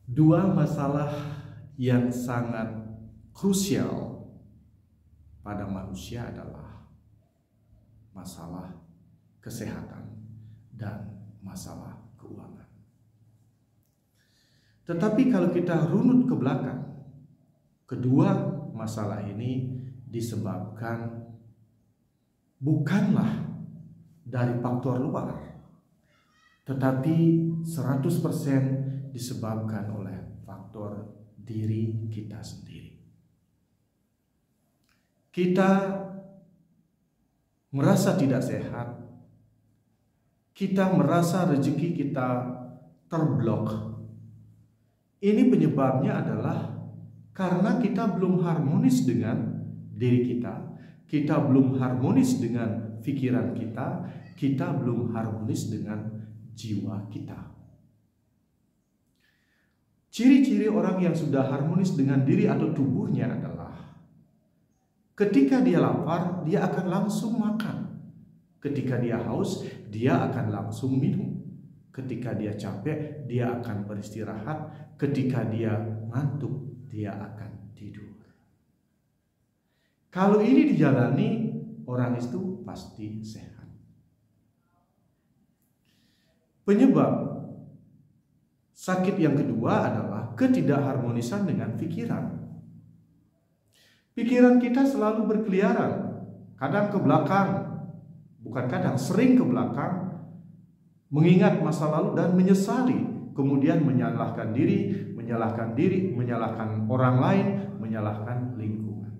Dua masalah yang sangat krusial pada manusia adalah masalah kesehatan dan masalah keuangan. Tetapi kalau kita runut ke belakang, kedua masalah ini disebabkan bukanlah dari faktor luar, tetapi 100% disebabkan oleh faktor diri kita sendiri. Kita merasa tidak sehat, kita merasa rezeki kita terblok. Ini penyebabnya adalah karena kita belum harmonis dengan diri kita, kita belum harmonis dengan pikiran kita, kita belum harmonis dengan jiwa kita. Ciri-ciri orang yang sudah harmonis dengan diri atau tubuhnya adalah ketika dia lapar, dia akan langsung makan. Ketika dia haus, dia akan langsung minum. Ketika dia capek, dia akan beristirahat. Ketika dia ngantuk, dia akan tidur. Kalau ini dijalani, orang itu pasti sehat. Penyebab sakit yang kedua adalah ketidakharmonisan dengan pikiran. Pikiran kita selalu berkeliaran, kadang ke belakang, bukan kadang, sering ke belakang, mengingat masa lalu dan menyesali, kemudian menyalahkan diri, menyalahkan orang lain, menyalahkan lingkungan.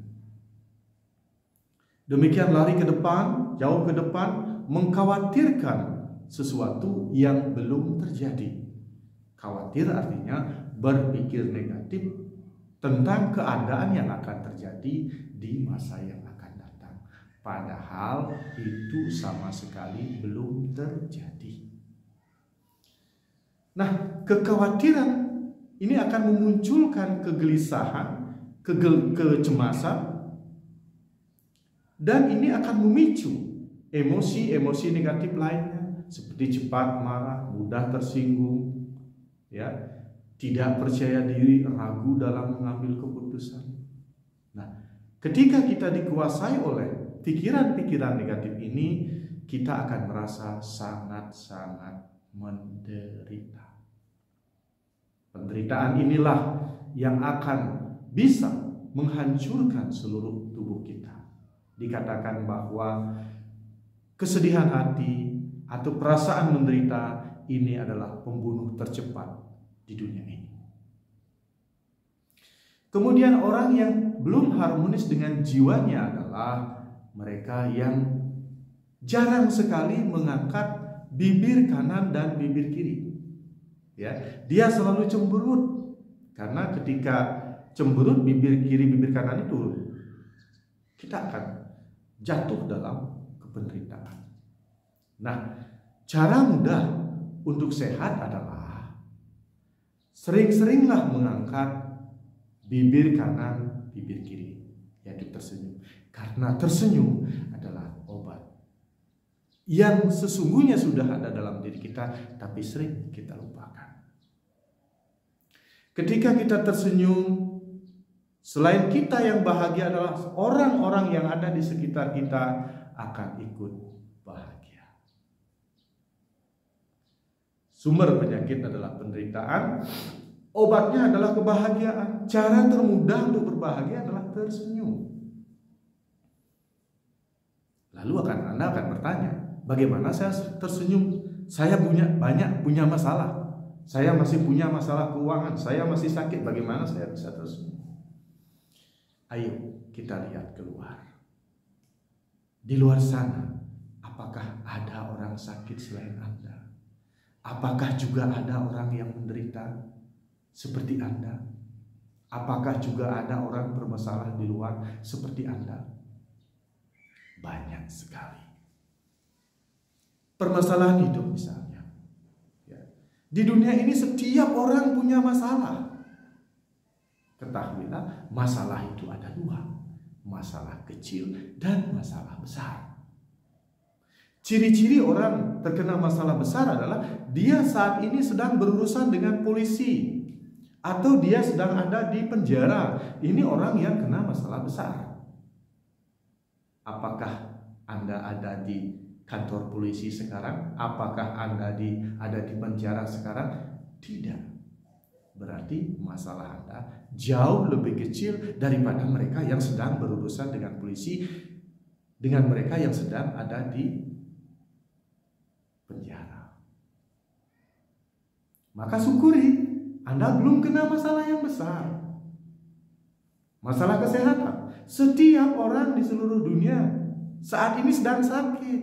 Demikian lari ke depan, jauh ke depan, mengkhawatirkan sesuatu yang belum terjadi. Khawatir artinya berpikir negatif tentang keadaan yang akan terjadi di masa yang akan datang. Padahal itu sama sekali belum terjadi. Nah, kekhawatiran ini akan memunculkan kegelisahan, kecemasan, dan ini akan memicu emosi-emosi negatif lainnya, seperti cepat marah, mudah tersinggung, ya, tidak percaya diri, ragu dalam mengambil keputusan. Nah, ketika kita dikuasai oleh pikiran-pikiran negatif ini, kita akan merasa sangat-sangat menderita. Penderitaan inilah yang akan bisa menghancurkan seluruh tubuh kita. Dikatakan bahwa kesedihan hati atau perasaan menderita ini adalah pembunuh tercepat di dunia ini. Kemudian orang yang belum harmonis dengan jiwanya adalah mereka yang jarang sekali mengangkat bibir kanan dan bibir kiri. Ya, dia selalu cemberut, karena ketika cemberut bibir kiri bibir kanan itu, kita akan jatuh dalam penderitaan. Nah, cara mudah untuk sehat adalah sering-seringlah mengangkat bibir kanan, bibir kiri, yaitu tersenyum. Karena tersenyum adalah obat yang sesungguhnya sudah ada dalam diri kita, tapi sering kita lupakan. Ketika kita tersenyum, selain kita yang bahagia adalah orang-orang yang ada di sekitar kita akan ikut bahagia. Sumber penyakit adalah penderitaan, obatnya adalah kebahagiaan. Cara termudah untuk berbahagia adalah tersenyum. Lalu Anda akan bertanya, bagaimana saya tersenyum? Saya punya masalah. Saya masih punya masalah keuangan. Saya masih sakit. Bagaimana saya bisa tersenyum? Ayo kita lihat keluar. Di luar sana, apakah ada orang sakit selain Anda? Apakah juga ada orang yang menderita seperti Anda? Apakah juga ada orang bermasalah di luar seperti Anda? Banyak sekali. Permasalahan hidup misalnya. Di dunia ini setiap orang punya masalah. Ketahuilah, masalah itu ada dua. Masalah kecil dan masalah besar. Ciri-ciri orang terkena masalah besar adalah dia saat ini sedang berurusan dengan polisi, atau dia sedang ada di penjara. Ini orang yang kena masalah besar. Apakah Anda ada di kantor polisi sekarang? Apakah Anda ada di penjara sekarang? Tidak. Berarti masalah Anda jauh lebih kecil daripada mereka yang sedang berurusan dengan polisi, dengan mereka yang sedang ada di penjara. Maka syukuri, Anda belum kena masalah yang besar. Masalah kesehatan. Setiap orang di seluruh dunia saat ini sedang sakit.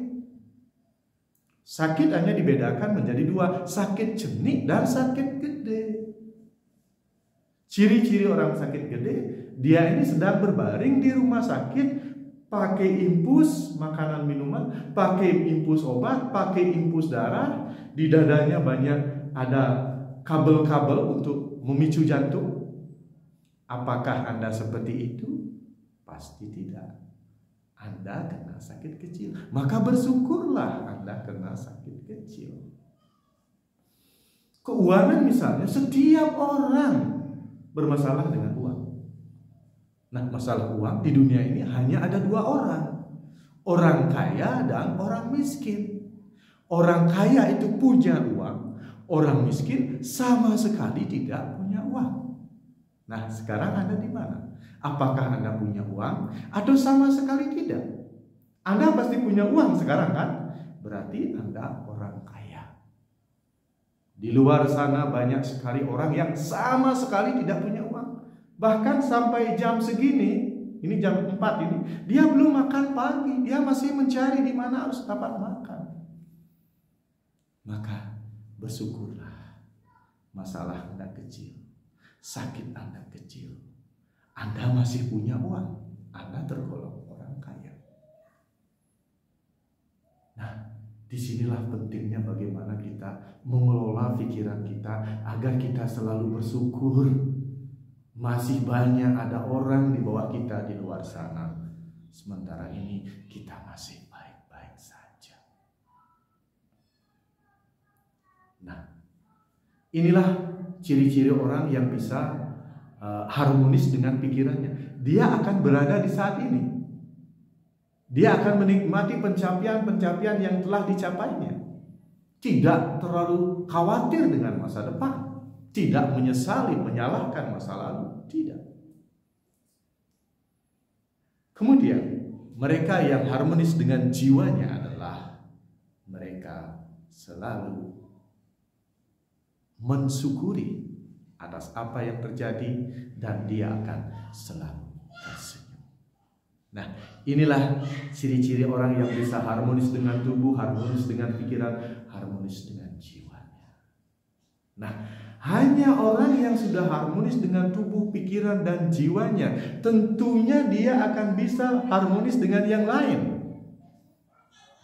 Sakit hanya dibedakan menjadi dua, sakit cenik dan sakit gede. Ciri-ciri orang sakit gede, dia ini sedang berbaring di rumah sakit, pakai infus makanan minuman, pakai infus obat, pakai infus darah, di dadanya banyak ada kabel-kabel untuk memicu jantung. Apakah Anda seperti itu? Pasti tidak. Anda kena sakit kecil, maka bersyukurlah Anda kena sakit kecil. Keuangan misalnya, setiap orang bermasalah dengan uang. Nah, masalah uang di dunia ini hanya ada dua orang. Orang kaya dan orang miskin. Orang kaya itu punya uang, orang miskin sama sekali tidak punya uang. Nah, sekarang Anda di mana? Apakah Anda punya uang atau sama sekali tidak? Anda pasti punya uang sekarang kan? Berarti Anda orang kaya. Di luar sana banyak sekali orang yang sama sekali tidak punya uang. Bahkan sampai jam segini, ini jam 4 ini, dia belum makan pagi, dia masih mencari di mana harus dapat makan. Maka bersyukurlah, masalah Anda kecil, sakit Anda kecil. Anda masih punya uang, Anda tergolong orang kaya. Nah, disinilah pentingnya bagaimana kita mengelola pikiran kita agar kita selalu bersyukur. Masih banyak ada orang di bawah kita di luar sana. Sementara ini kita masih baik-baik saja. Nah, inilah ciri-ciri orang yang bisa harmonis dengan pikirannya. Dia akan berada di saat ini. Dia akan menikmati pencapaian-pencapaian yang telah dicapainya. Tidak terlalu khawatir dengan masa depan. Tidak menyesali, menyalahkan masa lalu. Tidak. Kemudian, mereka yang harmonis dengan jiwanya adalah mereka selalu mensyukuri atas apa yang terjadi dan dia akan selalu tersenyum. Nah, inilah ciri-ciri orang yang bisa harmonis dengan tubuh, harmonis dengan pikiran, harmonis dengan jiwanya. Nah, hanya orang yang sudah harmonis dengan tubuh, pikiran, dan jiwanya, tentunya dia akan bisa harmonis dengan yang lain.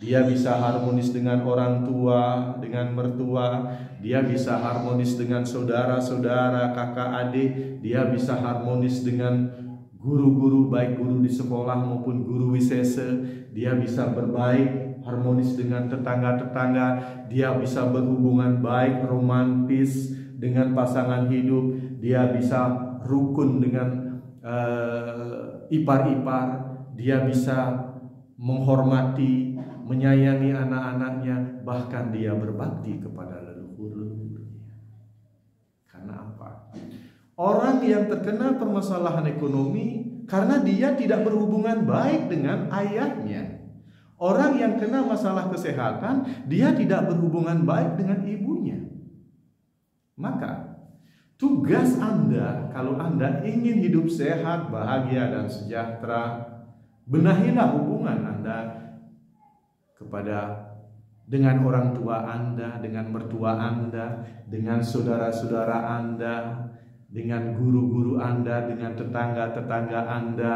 Dia bisa harmonis dengan orang tua, dengan mertua. Dia bisa harmonis dengan saudara-saudara, kakak adik. Dia bisa harmonis dengan guru-guru, baik guru di sekolah maupun guru wisese. Dia bisa berbaik, harmonis dengan tetangga-tetangga. Dia bisa berhubungan baik, romantis dengan pasangan hidup. Dia bisa rukun dengan ipar-ipar. Dia bisa menghormati, menyayangi anak-anaknya, bahkan dia berbakti kepada leluhur-leluhurnya. Karena apa? Orang yang terkena permasalahan ekonomi karena dia tidak berhubungan baik dengan ayahnya. Orang yang kena masalah kesehatan, dia tidak berhubungan baik dengan ibunya. Maka tugas Anda, kalau Anda ingin hidup sehat, bahagia, dan sejahtera, benahilah hubungan Anda dengan orang tua Anda, dengan mertua Anda, dengan saudara-saudara Anda, dengan guru-guru Anda, dengan tetangga-tetangga Anda,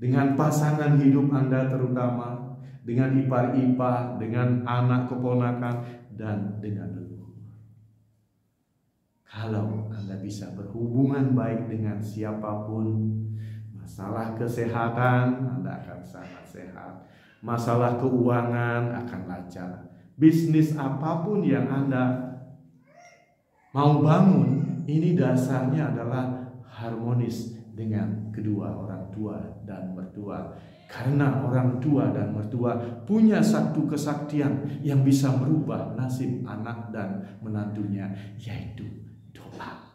dengan pasangan hidup Anda terutama, dengan ipar-ipar, dengan anak keponakan, dan dengan leluhur. Kalau Anda bisa berhubungan baik dengan siapapun, masalah kesehatan Anda akan sangat sehat. Masalah keuangan akan lancar. Bisnis apapun yang Anda mau bangun, ini dasarnya adalah harmonis dengan kedua orang tua dan mertua. Karena orang tua dan mertua punya satu kesaktian yang bisa merubah nasib anak dan menantunya, yaitu doa.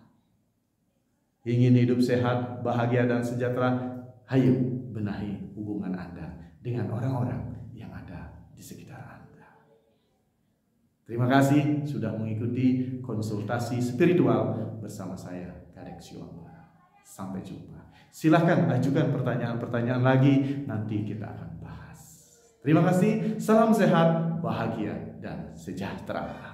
Ingin hidup sehat, bahagia dan sejahtera? Hayo benahi hubungan Anda dengan orang-orang yang ada di sekitar Anda. Terima kasih sudah mengikuti konsultasi spiritual bersama saya, Kadek Siwamba. Sampai jumpa. Silahkan ajukan pertanyaan-pertanyaan lagi, nanti kita akan bahas. Terima kasih, salam sehat, bahagia, dan sejahtera.